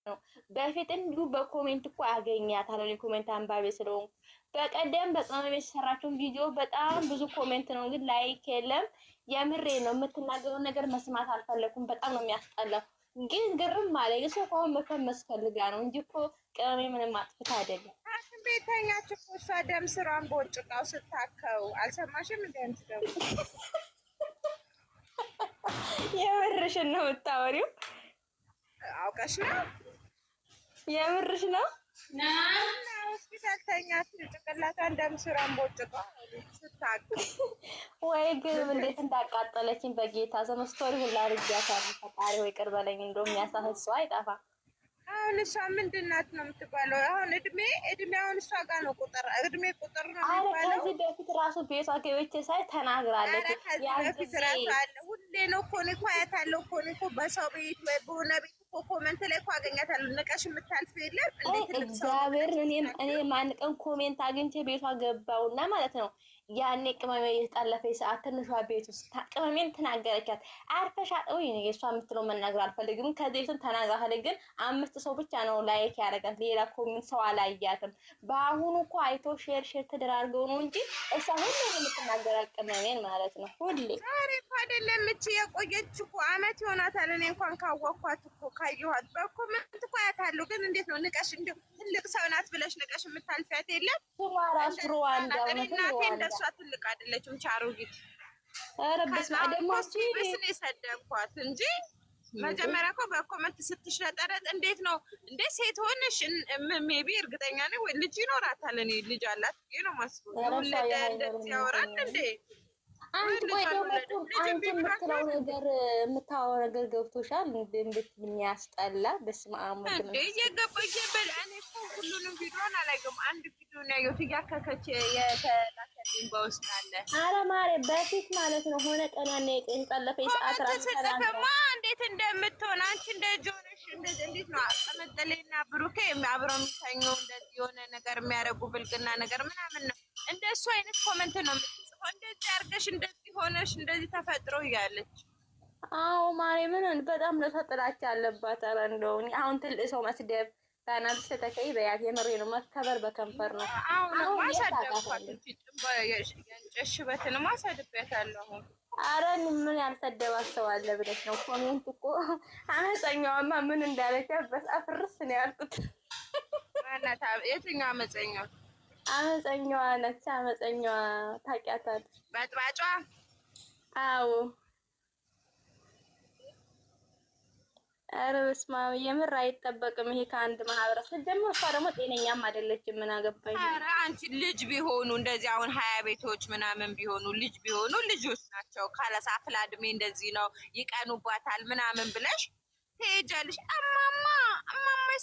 ነው። በፊት እንዲሁ በኮሜንት እኮ አገኛታለሁ ኮሜንት አንባቢ ስለሆንኩ። በቀደም በቅመም የሰራችውን ቪዲዮ በጣም ብዙ ኮሜንት ነው ግን ላይክ የለም። የምሬ ነው። የምትናገረውን ነገር መስማት አልፈለኩም። በጣም ነው የሚያስጠላው። ግን ግርም አለኝ። እሱ እኮ መፈመስ ፈልጋ ነው እንጂ እኮ ቅመሜ ምንም አጥፍታ አይደለም። ቤተኛች እኮ እሷ ደም ስሯን በወጭቃው ስታከው አልሰማሽም? እንደ አንቺ ደግሞ የምርሽን ነው የምታወሪው? አውቀሽ ነው? የምርሽ ነው? ሆስፒታል ተኛች ጭንቅላቷን ደም ስሯን በወጭቃው ስታከው። ወይ ግን እንዴት እንዳቃጠለችኝ በጌታ ዘመስቶሪ ሁላ አርጃታለሁ። ፈጣሪ ወይ ቅር በለኝ። እንደውም የሚያሳህት ሰው አይጠፋም። አሁን እሷ ምንድን ናት ነው የምትባለው? አሁን እድሜ አሁን እሷ ጋር ነው ቁጥር እድሜ ቁጥር ነው የሚባለው። ከዚህ በፊት ራሱ ቤቷ ገብቼ ሳይ ተናግራለች። ከዚህ በፊት ራሱ አለ ሁሌ ነው እኮ እኔ እኮ አያታለሁ እኮ እኔ እኮ በሰው ቤት ወይ በሆነ ቤት እኮ ኮመንት ላይ እኮ አገኛታለሁ። ንቀሽ የምታልፍ የለም እንዴት እግዚአብሔር። እኔ ማን ቀን ኮሜንት አግኝቼ ቤቷ ገባውና ማለት ነው ያኔ ቅመሜ የተጣለፈኝ ሰዓት ትንሿ ቤት ውስጥ ቅመሜን ተናገረቻት። አርፈሽ አጥውይ ነው የእሷ የምትለው መናገር አልፈልግም። ከዚህ ቤቱን ተናግራለች። ግን 5 ሰው ብቻ ነው ላይክ ያደረጋት። ሌላ ኮሜንት ሰው አላያትም። በአሁኑ እኮ አይቶ ሼር ተደራርገው ነው እንጂ እሷ ሁሌ የምትናገራት ቅመሜን ማለት ነው። ሁሌ ዛሬ እኮ አይደለም እቺ የቆየች እኮ አመት ይሆናታል። እኔ እንኳን ካወኳት እኮ ካየኋት በኮሜንት እኮ አያታለሁ። ግን እንዴት ነው ንቀሽ እንደው ትልቅ ሰው ናት ብለሽ ንቀሽ የምታልፊያት የለም? ራሱ ሩዋንዳ እሷ ትልቅ አይደለችም። ቻሮጊት ረብስ ደግሞ በስኔ ሰደብኳት እንጂ መጀመሪያ እኮ በኮመንት ስትሽለጠረጥ እንዴት ነው እንዴ? ሴት ሆነሽ ሜቢ እርግጠኛ ነኝ ወይ ልጅ ይኖራታል። እኔ ልጅ አላት ነው ማስቡ እንደዚህ ያወራል እንዴ? አንቺ ቆይ ደግሞ አንቺ የምትለው ነገር የምታወራው ነገር ገብቶሻል? እንዴት የሚያስጠላ በስመ አብ ወልድ እንዴ! እየገባኝ እኔ እኮ ሁሉንም ቪዲዮን አላየሁም። አንድ ቪዲዮ ነው ያየሁት። እያከከች የተላከልኝ በውስጥ አለ። ኧረ ማሬ በፊት ማለት ነው ሆነ ቀን ያኔ የጠለፈኝ ሰዓት ራሱ ተራማ እንዴት እንደምትሆን አንቺ እንደዚህ ሆነሽ እንዴት ነው አቀመጠለኝና ብሩኬ አብረው የሚተኙ እንደዚህ የሆነ ነገር የሚያደርጉ ብልግና ነገር ምናምን ነው። እንደሱ አይነት ኮመንት ነው የምትጽፈው። እንደዚህ አድርገሽ እንደዚህ ሆነሽ እንደዚህ ተፈጥሮ እያለች አዎ ማሬ ምን በጣም ነው ተጥላቻ አለባት። ኧረ እንደው አሁን ትልቅ ሰው መስደብ ታናንሽ ተተከይ በያት የምሬ ነው። መከበር በከንፈር ነው። አሁን ማሳደብኳት የሽበትን ማሳደብያታለሁ። አረ ምን ያልሰደባት ሰው አለ ብለሽ ነው? ኮሜንት እኮ አመፀኛዋማ ምን እንዳለች በሳፍርስ ነው ያልኩት። ማናታ የትኛው አመፀኛው? አመፀኛዋ ነች። አመፀኛዋ ታውቂያታለሽ? በጥባጯ አዎ። ኧረ በስመ አብ የምር አይጠበቅም ይሄ ከአንድ ማህበረሰብ ደግሞ። እሷ ደግሞ ጤነኛም አይደለችም። ምን አገባኝ። ኧረ አንቺ ልጅ ቢሆኑ እንደዚህ አሁን 20 ቤቶች ምናምን ቢሆኑ ልጅ ቢሆኑ ልጆች ናቸው። ካለሳፍላ እድሜ እንደዚህ ነው ይቀኑባታል ምናምን ብለሽ ትሄጃለሽ። እማማ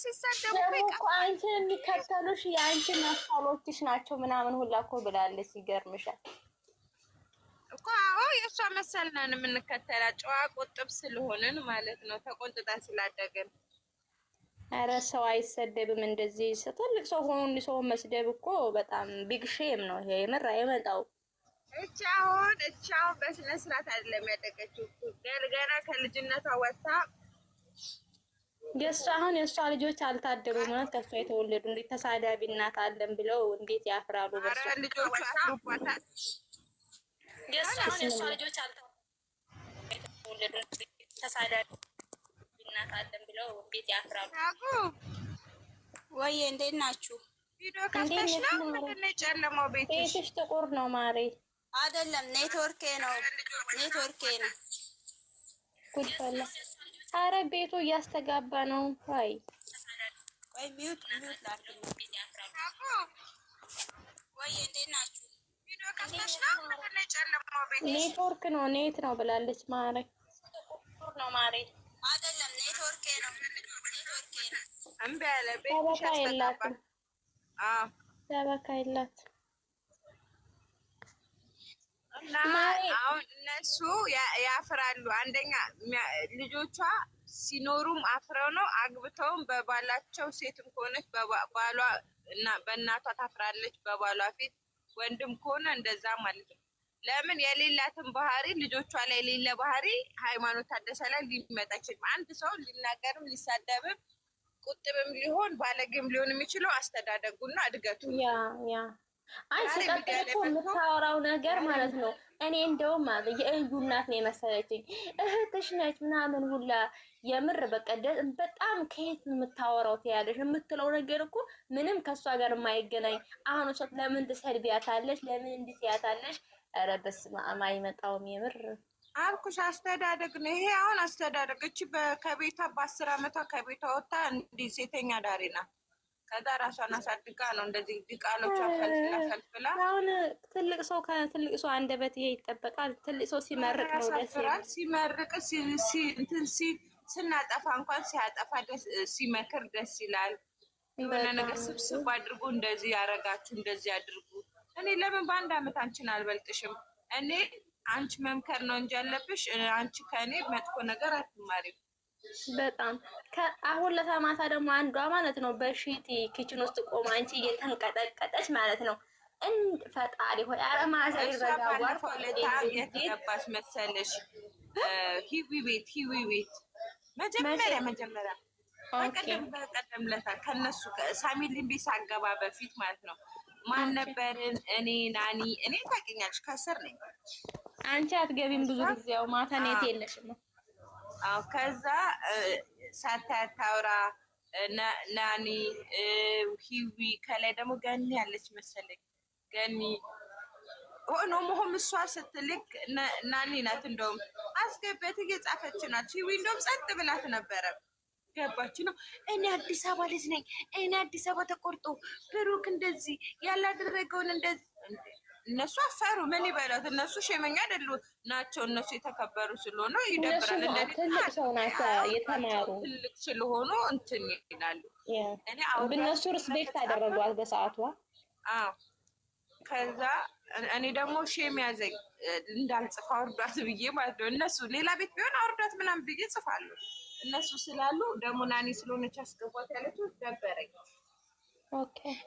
ሲሳደቡ እኮ አንቺ የሚከተሉሽ የአንቺ መሰሎችሽ ናቸው ምናምን ሁላ እኮ ብላለች። ይገርምሻል እኮ አዎ፣ የእሷ መሰል ነን የምንከተላት ጨዋ ቁጥብ ስለሆንን ማለት ነው። ተቆንጥጠን ስላደግን። ኧረ ሰው አይሰደብም እንደዚህ። ትልቅ ሰው ሆኖ ሰው መስደብ እኮ በጣም ቢግ ሼም ነው። ይሄ የምር አይመጣው። እቺ አሁን በስነ ስርዓት አይደለም ያደገችው። ገና ከልጅነቷ ወጣ የእሷ ልጆች አልታደሉም ማለት ከእሷ የተወለዱ እንዴት ተሳዳቢ እናት አለን ብለው እንዴት ያፍራሉ? በእሷ ልጆቹ አስሩባታል። የእሷ ልጆች የተወለዱ ተሳዳቢ እናት አለን ብለው እንዴት ያፍራሉ? ወይ እንዴት ናችሁ? ቪዲዮ ከፍተሽ ነው? ምንድን ነው የጨለማው ቤትሽ? ቤትሽ ጥቁር ነው ማሬ። አይደለም ኔትወርኬ ነው። ጉድ ፈላ። ኧረ ቤቱ እያስተጋባ ነው። ወይ ሚውት ላድርግ። ወይ እንዴት ናችሁ? ቪዲዮ ከፍተሽ ነው? ምንድን ነው የጨለማው ቤትሽ? ኔትወርክ ነው ኔት ነው ብላለች ማሬ። ጥቁር ነው ማሬ። አይደለም ኔትወርኬ ነው። እምቢ አለ ቤትሽ ያስተጋባ። ሰበካ የላትም። እና አሁን እነሱ ያፍራሉ። አንደኛ ልጆቿ ሲኖሩም አፍረው ነው፣ አግብተውም በባላቸው ሴትም ከሆነች በባሏ እና በእናቷ ታፍራለች በባሏ ፊት፣ ወንድም ከሆነ እንደዛ ማለት ነው። ለምን የሌላትን ባህሪ ልጆቿ ላይ የሌለ ባህሪ ሃይማኖት ታደሰ ላይ ሊመጣ ይችላል። አንድ ሰው ሊናገርም ሊሳደብም ቁጥብም ሊሆን ባለጌም ሊሆን የሚችለው አስተዳደጉና እድገቱ። ያ አይ ሲቀጥል እኮ የምታወራው ነገር ማለት ነው። እኔ እንደውም ማለት የእዩ እናት ነው የመሰለችኝ፣ እህትሽ ነች ምናምን ሁላ የምር በቃ በጣም ከየት የምታወራው ትያለሽ የምትለው ነገር እኮ ምንም ከእሷ ጋር የማይገናኝ። አሁን እሷ ለምን ትሰድቢያታለሽ? ለምን እንዲህ ትያታለሽ? ኧረ በስመ አብ አይመጣውም የምር አልኩሽ። አስተዳደግ ነው ይሄ። አሁን አስተዳደግ እቺ ከቤቷ በ10 ዓመቷ ከቤቷ ወጣ እንዲህ ሴተኛ ዳሪ ናት። ከዛ ራሷን አሳድጋ ነው እንደዚህ ዲቃሎቿ ፈልፍላ። አሁን ትልቅ ሰው ከትልቅ ሰው አንደበት ይሄ ይጠበቃል። ትልቅ ሰው ሲመርቅ ነው ደስ ይላል። ሲመርቅ እንትን ስናጠፋ እንኳን ሲያጠፋ ሲመክር ደስ ይላል። የሆነ ነገር ስብስብ አድርጎ እንደዚህ ያረጋችሁ እንደዚህ አድርጉ። እኔ ለምን በአንድ ዓመት አንቺን አልበልጥሽም? እኔ አንቺ መምከር ነው እንጂ ያለብሽ አንቺ ከእኔ መጥፎ ነገር አትማሪም። በጣም አሁን ለተማታ ደግሞ አንዷ ማለት ነው በሺቲ ኪችን ውስጥ ቆማ አንቺ እየተንቀጠቀጠች ማለት ነው። ፈጣሪ ሆይ አረማዛ ይረጋዋል። የተገባች መሰለሽ ሂዊ ቤት መጀመሪያ በቀደም ለታ ከነሱ ሳሚሊን ቤት ሳገባ በፊት ማለት ነው። ማን ነበርን? እኔ ናኒ፣ እኔ ታውቂኛለሽ፣ ከስር ነኝ። አንቺ አትገቢም ብዙ ጊዜ ያው ማታ ኔት የለሽም። አዎ ከዛ ሳታታውራ ናኒ ሂዊ ከላይ ደግሞ ገኒ ያለች መሰለኝ። ገኒ ሆኖ መሆን እሷ ስትልክ ናኒ ናት እንደውም አስገበት እየጻፈች ናት። ሂዊ እንደውም ጸጥ ብላት ነበረ። ገባች ነው እኔ አዲስ አበባ ልጅ ነኝ። እኔ አዲስ አበባ ተቆርጦ ብሩክ እንደዚህ ያላደረገውን እንደዚህ እነሱ አፈሩ። ምን ይበላት? እነሱ ሸመኛ አይደሉ ናቸው። እነሱ የተከበሩ ስለሆነ ይደብራል። ትልቅ ሰው ናቸው የተማሩ ትልቅ ስለሆኑ እንትን ይላሉ። እኔ አሁን በእነሱ ሪስፔክት አደረጓት በሰዓቷ። አዎ ከዛ እኔ ደግሞ ሼም ያዘኝ እንዳልጽፍ አውርዷት ብዬ ማለት ነው። እነሱ ሌላ ቤት ቢሆን አውርዷት ምናምን ብዬ ጽፋለሁ። እነሱ ስላሉ ደግሞ ናኒ ስለሆነች አስገቧት ያለችው ደበረኝ።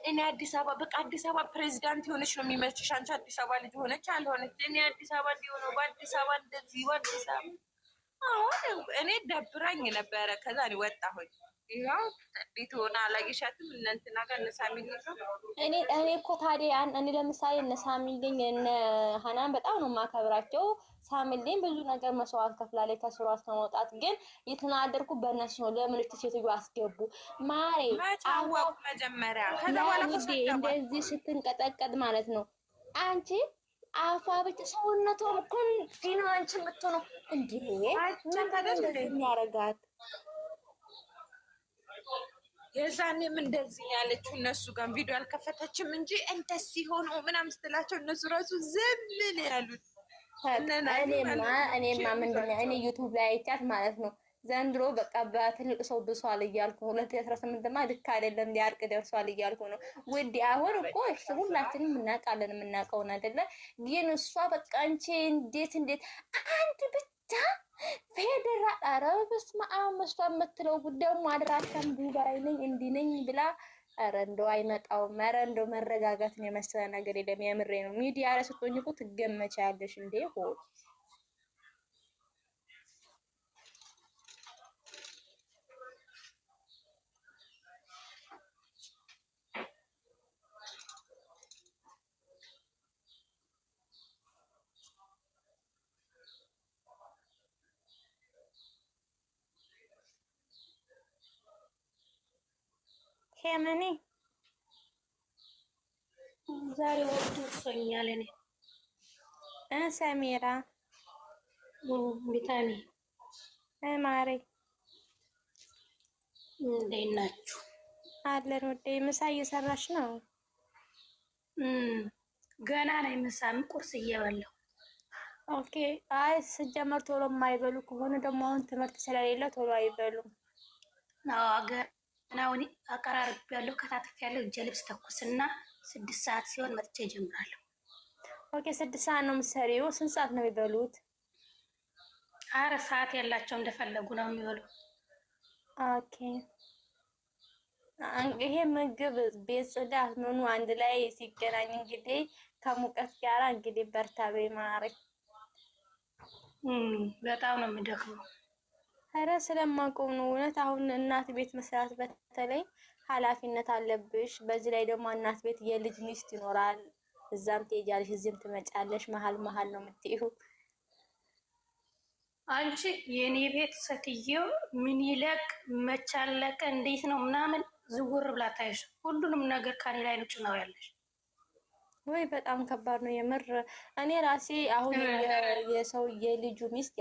እኔ አዲስ አበባ በቃ አዲስ አበባ ፕሬዚዳንት የሆነች ነው የሚመስልሽ? አንቺ አዲስ አበባ ልጅ ሆነች አልሆነች? እኔ አዲስ አበባ እንዲሆነው በአዲስ አበባ እንደዚህ በአዲስ አበባ አሁን እኔ ደብራኝ ነበረ። ከዛ እኔ ወጣሁኝ። ያው ቤት ሆና አላየሻትም? እነ እንትና ጋር እነ ሳሚልኝ እኔ እኮ ታዲያ እኔ ለምሳሌ እነ ሳሚልኝ እነ ሀናን በጣም ነው የማከብራቸው። ሳሚልኝ ብዙ ነገር መስዋዕት ከፍላለች ከስሯ እስከመውጣት። ግን የተናደርኩ በእነሱ ነው። ለምን እቺ ሴትዮ አስገቡ? ማሬ አወቁ መጀመሪያ። ከዛ በኋላ እንደዚህ ስትንቀጠቀጥ ማለት ነው አንቺ አፏ ብቻ ሰውነቷም እኮ ፊኖ አንቺ የምትሆነው እንዴ ምን የሚያረጋት የዛኔም እንደዚህ ያለችው እነሱ ጋር ቪዲዮ አልከፈተችም እንጂ እንደዚህ ሆኖ ምናምን ስትላቸው እነሱ ራሱ ዝም ነው ያሉት። እኔማ ምንድን ነው እኔ ዩቱብ ላይ አይቻት ማለት ነው ዘንድሮ በቃ በትልቅ ሰው ብሷል እያልኩ 2018ማ ልክ አይደለም ሊያርቅ ደርሷል እያልኩ ነው ውዴ። አሁን እኮ ሁላችንም እናውቃለን የምናውቀውን አይደለ? ግን እሷ በቃ አንቺ እንዴት አንድ ብቻ ፌደራል አረብ በስመ አብ መስሏ የምትለው ደግሞ አድራሻም ዱባይ ነኝ እንዲህ ነኝ ብላ ኧረ እንደው አይመጣውም። ኧረ እንደው መረጋጋትን የመሰለ ነገር የለም። የምሬ ነው። ሚዲያ ላይ ስትሆኚ እኮ ትገመቻለሽ እንዴ ሆ ሄመኔ ዛሬ ወጥቶ ይፈኛል። እኔ ሰሚራ ቢታኒ ማሬ እንዴት ናችሁ? አለን ወዴ። ምሳ እየሰራሽ ነው? ገና ላይ ምሳም ቁርስ እየበላሁ። ኦኬ። አይ ስጀመር ቶሎ የማይበሉ ከሆነ ደግሞ አሁን ትምህርት ስለሌለ ቶሎ አይበሉም። እና አሁን አቀራርብ ያለው ከታተፍ ያለው እጀ ልብስ ተኩስና 6 ሰዓት ሲሆን መጥቼ እጀምራለሁ። ኦኬ 6 ሰዓት ነው የምትሰሪው? ስንት ሰዓት ነው የሚበሉት? 4 ሰዓት ያላቸው እንደፈለጉ ነው የሚበሉ። ኦኬ ይሄ ምግብ ቤት ጽዳት ምኑ አንድ ላይ ሲገናኝ እንግዲህ ከሙቀት ጋር እንግዲህ በርታ በይ ማሪ። በጣም ነው የሚደክመው። ኧረ ስለማውቀው ነው እውነት። አሁን እናት ቤት መስራት በተለይ ኃላፊነት አለብሽ። በዚህ ላይ ደግሞ እናት ቤት የልጅ ሚስት ይኖራል። እዛም ትሄጃለሽ፣ እዚህም ትመጫለሽ። መሀል መሀል ነው የምትይው። አንቺ የኔ ቤት ሴትዮ ምን ይለቅ መቻለቀ እንዴት ነው ምናምን ዝውር ብላ ታይሽ። ሁሉንም ነገር ከኔ ላይ ነው ጭናው ያለሽ። ወይ በጣም ከባድ ነው የምር። እኔ ራሴ አሁን የሰው የልጁ ሚስት